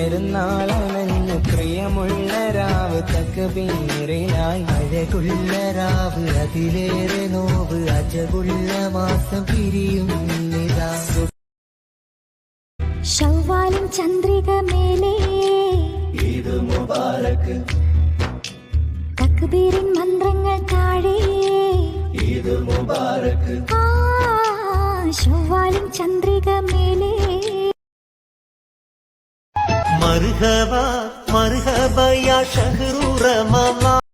പെരുന്നാളനഞ്ഞു പ്രിയമുള്ള രാവ് തക്ബീറിലായി അഴകുള്ള രാവ് അതിലേറെ നോവ് അജകുള്ള മാസം പിരിയുന്നിതാ ശവ്വാലിൻ ചന്ദ്രിക മേലേ ഈദ് മുബാറക് തക്ബീറിൻ മന്ത്രങ്ങൾ താഴെ ഈദ് മുബാറക് ശവ്വാലിൻ ചന്ദ്രിക മേലേ മർഹബ മർഹബ യാ ഷഹ്റു റമളാൻ